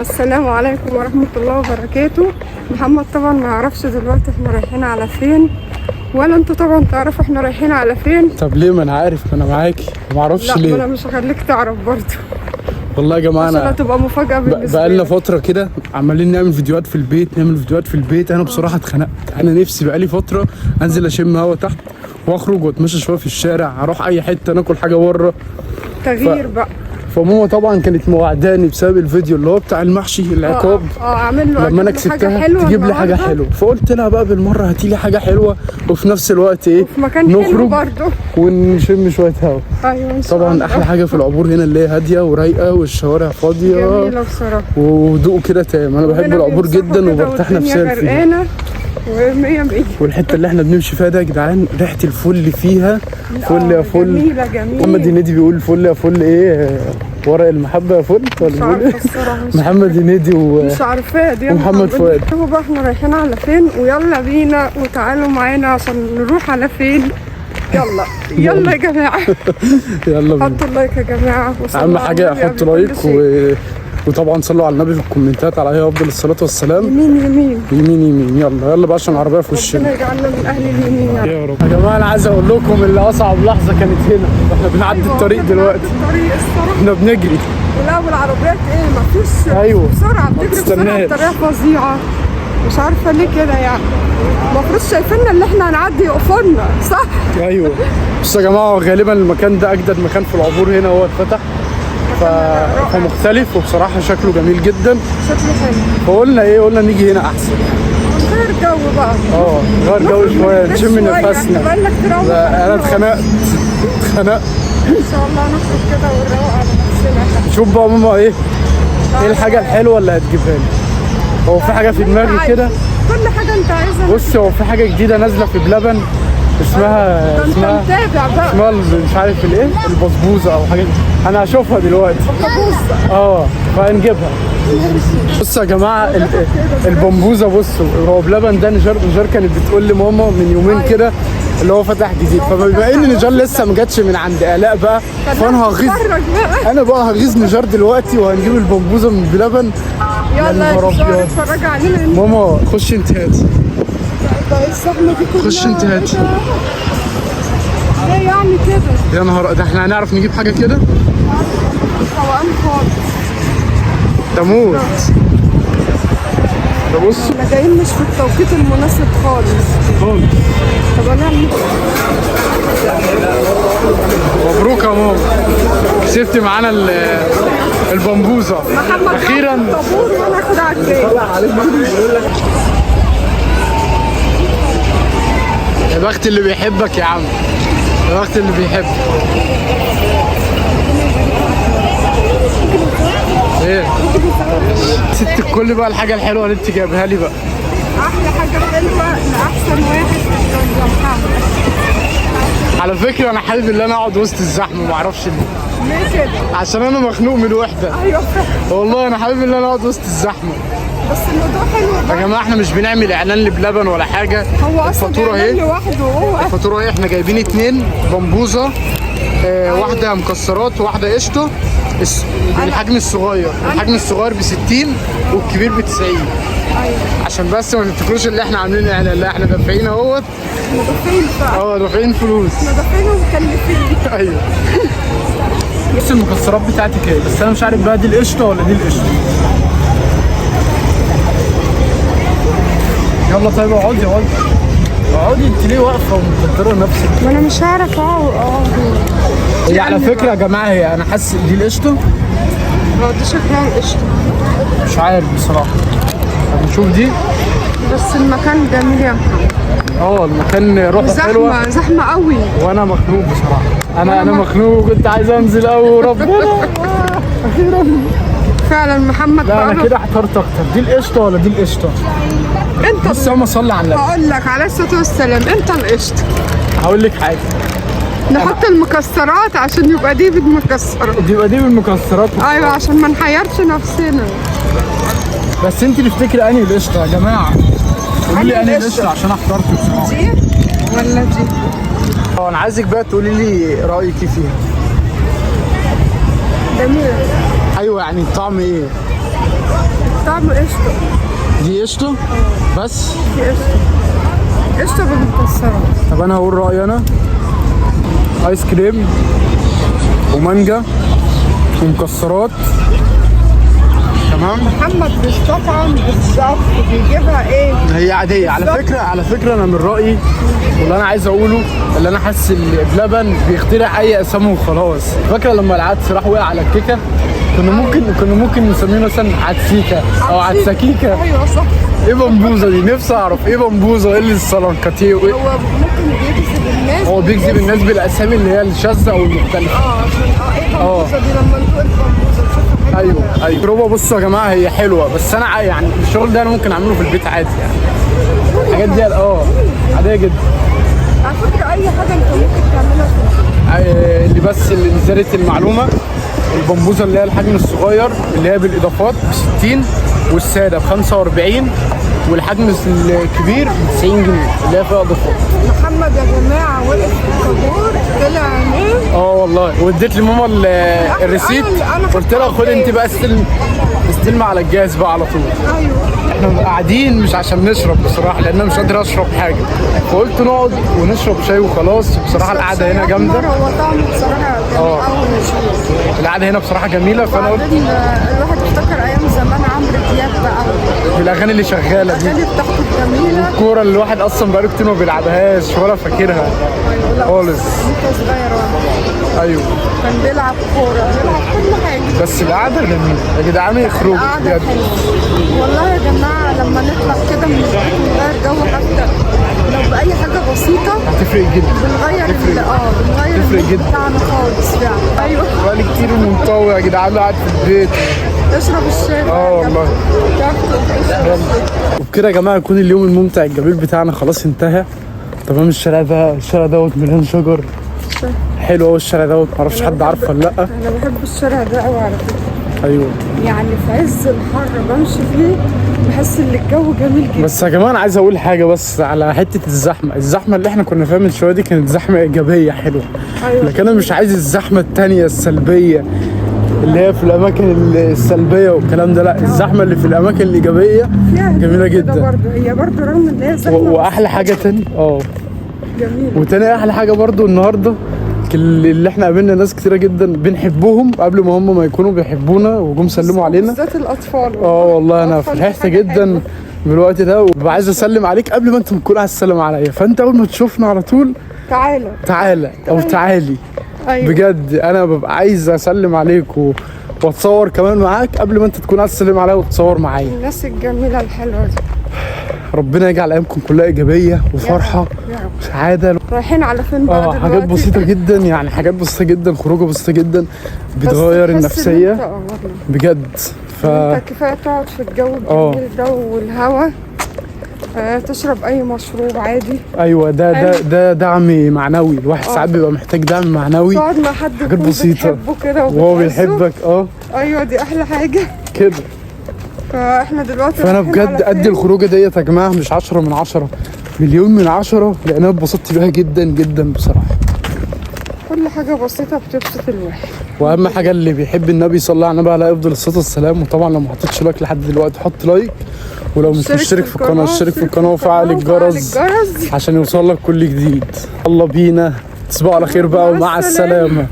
السلام عليكم ورحمة الله وبركاته. محمد طبعا ما يعرفش دلوقتي احنا رايحين على فين، ولا انتوا طبعا تعرفوا احنا رايحين على فين. طب ليه؟ ما انا عارف، ما انا معاكي، ما اعرفش ليه. لا انا مش هخليك تعرف برضه والله يا جماعه عشان هتبقى مفاجأة بالنسبة بقالنا لك. فتره كده عمالين نعمل فيديوهات في البيت، انا بصراحه اتخنقت. انا نفسي بقالي فتره انزل اشم هوا تحت واخرج واتمشى شويه في الشارع، اروح اي حته ناكل حاجه بره. تغيير بقى. فماما طبعا كانت موعداني بسبب الفيديو اللي هو بتاع المحشي العقاب. اعمل له لما انا كسبتها تجيب لي حاجه حلوه، فقلت لها بقى بالمره هاتي لي حاجه حلوه وفي نفس الوقت ايه في مكان حلو نخرج برضه ونشم شويه هوا. ايوه ان شاء طبعا الله. احلى حاجه في العبور هنا اللي هي هاديه ورايقه والشوارع فاضيه جميلة بصراحة وهدوء كده تام. انا بحب العبور جدا وبرتاح نفسيا فيها. ومية مية. والحته اللي احنا بنمشي فيها ده يا جدعان ريحه الفل فيها فل يا فل. جميلة جميلة. محمد هنيدي بيقول فل يا فل ايه، ورق المحبه يا فل ولا مش بيقول ايه؟ عارفة الصراحة. محمد هنيدي مش عارفاه دي. ومحمد فؤاد. شوفوا بقى احنا رايحين على فين، ويلا بينا وتعالوا معانا عشان نروح على فين. يلا يا جماعة. يلا بينا. حطوا اللايك يا جماعة. اهم حاجه حطوا لايك وطبعا صلوا على النبي في الكومنتات عليه افضل الصلاه والسلام. يمين. يلا بقى عشان العربيه في وشنا. ربنا يجعلنا من اهل اليمين يا رب. يا جماعه انا عايز اقول لكم اللي اصعب لحظه كانت هنا واحنا بنعدي الطريق دلوقتي. احنا بنجري. لا والعربيات مفيش. ايوه بسرعه بتجري بسرعه بطريقه فظيعه. مش عارفه ليه كده يعني. المفروض شايفيننا اللي احنا هنعدي يقفلنا صح؟ ايوه. بس يا جماعه غالبا المكان ده اجدد مكان في العبور هنا، هو اتفتح فمختلف وبصراحه شكله جميل جدا. شكله حلو. فقلنا نيجي هنا احسن. غير جو بقى. غير جو شويه نشم نفسنا. لا انا اتخنقت. ان شاء الله نخرج كده ونروق على نفسنا. نشوف بقى ماما ايه الحاجه الحلوه اللي هتجيبها لي. هو في حاجه في دماغي كده. كل حاجه انت عايزها. بص هو في حاجه جديده نازله في بلبن اسمها متابع بقى. اسمها مش عارف الايه، البسبوسه او حاجه. انا هشوفها دلوقتي. فهنجيبها. بصوا يا جماعه البمبوزه. بصوا هو بلبن ده نجار كانت بتقول لماما من يومين كده اللي هو فتح جديد، فبما ان نجار لسه ما جاتش من عند الاء بقى فانا هغيظ نجار دلوقتي وهنجيب البمبوزه من بلبن. يلا اتفرج علينا. ماما خش انت هاتي. الزحمه دي كلها. خش انت هاتي. ليه يعني كده؟ يا نهار ده احنا هنعرف نجيب حاجه كده؟ روقان خالص. ده موت. ده بص احنا جايين مش في التوقيت المناسب خالص. طب هنعمل مبروك يا ماما، كسبتي معانا البمبوزه اخيرا. طابور وانا اخد على يا بخت اللي بيحبك يا عم، يا بخت اللي بيحبك. ايه ست الكل بقى الحاجه الحلوه اللي انت جايبها لي بقى. احلى حاجه حلوه لاحسن واحد في الدنيا محمد. على فكره انا حابب ان انا اقعد وسط الزحمه، ما اعرفش ليه كده؟ عشان انا مخنوق من الوحده. ايوه والله انا حابب ان انا اقعد وسط الزحمه. بس الموضوع حلو يا جماعه احنا مش بنعمل اعلان لبلبن ولا حاجه. هو اصلا الفاتوره اهي لوحده وهو الفاتوره اهي. احنا جايبين 2 بمبوزه، واحده مكسرات وواحده قشطه. الحجم الصغير ب 60 والكبير ب 90. عشان بس ما تفتكروش اللي احنا عاملين اعلان، لا احنا دافعين اهوت. دافعين فلوس. دافعين ومكلفين. ايوه. بص المكسرات بتاعتي كده، بس انا مش عارف بقى دي القشطه ولا دي القشطه. يلا طيب اقعدي انت ليه واقفه ومقدره نفسك؟ ما انا مش عارف اقعد. هي على فكره يا جماعه انا حاسس دي القشطه. دي شكلها القشطه. مش عارف بصراحه. هنشوف دي. بس المكان جميل يا محمد. المكان روحه حلوه. زحمه قوي. وانا مخنوق بصراحه. انا مخنوق كنت عايز انزل قوي ربنا. اخيرا. فعلا محمد. لا انا كده احترت اكتر، دي القشطه ولا دي القشطه؟ انت بص اللهم صل على النبي. هقول لك عليه الصلاه والسلام انت القشطه. هقول لك حاجه، نحط المكسرات عشان يبقى دي بالمكسرات. يبقى دي بالمكسرات. ايوه عشان ما نحيرش نفسنا. بس انت اللي تفتكري انهي القشطه يا جماعه؟ قولي لي انهي القشطه عشان احترت بصراحه. دي ولا دي؟ انا عايزك بقى تقولي لي رايك فيها. جميله. ايوه يعني الطعم ايه؟ طعم قشطه. دي قشطه بس. دي قشطه، قشطه بالمكسرات. طب انا هقول رايي انا. ايس كريم ومانجا ومكسرات. تمام. محمد بيستطعم بالظبط، بيجيبها ايه؟ هي عاديه على فكره. على فكره انا من رايي واللي انا عايز اقوله، اللي انا حاسس ان بلبن بيخترع اي اسامي وخلاص. فاكره لما العدس راح وقع على الكيكه، كنا ممكن نسميه مثلا عدسيكه او عدسكيكه. ايوه صح. ايه بمبوزه دي؟ نفسي اعرف ايه بمبوزه وايه السلنكاتيه وايه. هو ممكن بيجذب الناس. هو بيجذب الناس بالاسامي اللي هي الشاذه او المختلفه. عشان ايه بمبوزه دي؟ لما ندوق البمبوزه نشوفها حلوه. ايوه تجربه. بصوا يا جماعه هي حلوه، بس انا يعني الشغل ده انا ممكن اعمله في البيت عادي يعني. الحاجات دي عاديه جدا. على فكره اي حاجه انت ممكن تعملها في اللي بس اللي نزلت المعلومه، البمبوزه اللي هي الحجم الصغير اللي هي بالاضافات ب 60 والساده ب 45 والحجم الكبير ب 90 جنيه اللي هي فيها اضافات. محمد يا جماعه وقف في الطابور طلع عينيه. والله. واديت لماما الريسيت، قلت لها خد انت بقى استلم على الجهاز بقى على طول. ايوه. احنا قاعدين مش عشان نشرب بصراحه، لان انا مش قادر اشرب حاجه، فقلت نقعد ونشرب شاي وخلاص. بصراحه القعده هنا جامده. هو طعمه بصراحه جميل قوي. القعده هنا بصراحه جميله. فانا قلت الواحد افتكر ايام زمان عمرو دياب بقى بالاغاني اللي شغاله دي، الاغاني بتاعته الجميله. الكوره اللي الواحد اصلا بقاله كتير ما بيلعبهاش ولا فاكرها خالص. انت صغير وانا. ايوه. كان بيلعب كوره، بيلعب كل حاجه. بس القعده جميله يا جدعان، يخرجوا بجد. والله يا جماعه لما نطلع كده من البيت ونغير جو حتى لو باي حاجه بسيطه هتفرق جدا. بنغير بنغير تفرق جدا بتاعنا خالص يعني. ايوه. بقالي كتير منطوي يا جدعان قاعد في البيت. اشرب الشاي. والله. وبكده يا جماعه يكون اليوم الممتع الجميل بتاعنا خلاص انتهى. تمام. الشارع دوت مليان شجر حلو قوي. الشارع دوت معرفش حد عارفه ولا لا. انا بحب الشارع ده قوي على فكره. ايوه. يعني في عز الحر بمشي فيه بحس ان الجو جميل جدا. بس يا جماعه انا عايز اقول حاجه بس على حته الزحمه اللي احنا كنا فيها من شويه دي كانت زحمه ايجابيه حلوه. أيوة. لكن انا مش عايز الزحمه التانيه السلبيه اللي هي في الاماكن السلبيه والكلام ده. لا، الزحمه اللي في الاماكن الايجابيه جميله جدا برضه. هي برضه رغم ان هي زحمه واحلى حاجه تاني جميله. وتاني احلى حاجه برضه النهارده اللي احنا قابلنا ناس كتيره جدا بنحبهم قبل ما هم يكونوا بيحبونا وجم سلموا علينا. بالذات الاطفال. والله انا فرحت جدا بالوقت ده، وببقى عايز اسلم عليك قبل ما انت تكون عايز تسلم عليا. فانت اول ما تشوفنا على طول تعالى او تعالي. أيوة. بجد انا ببقى عايز اسلم عليك واتصور كمان معاك قبل ما انت تكون عايز تسلم عليا وتصور معايا. الناس الجميله الحلوه دي. ربنا يجعل ايامكم كلها ايجابيه وفرحه وسعاده. رايحين على فين بقى دلوقتي؟ حاجات بسيطه جدا يعني، حاجات بسيطه جدا، خروجه بسيطه جدا بتغير النفسيه بجد. انت كفايه تقعد في الجو الجميل ده والهوا، تشرب اي مشروب عادي. ايوه. ده دعم معنوي. الواحد ساعات بيبقى محتاج دعم معنوي. تقعد مع حد حاجات بسيطه كده وهو بيحبك. ايوه دي احلى حاجه كده. فاحنا دلوقتي فانا بجد قد الخروجه ديت يا جماعه مش 10 من 10، مليون من 10، لان انا اتبسطت بيها جدا جدا بصراحه. كل حاجه بسيطه بتبسط الواحد. واهم حاجه اللي بيحب النبي صلى على النبي عليه افضل الصلاه والسلام. وطبعا لو ما حطيتش لايك لحد دلوقتي حط لايك، ولو مش مشترك في القناه اشترك في القناه وفعل الجرس عشان يوصل لك كل جديد. يلا بينا تصبحوا على خير بقى ومع السلامه.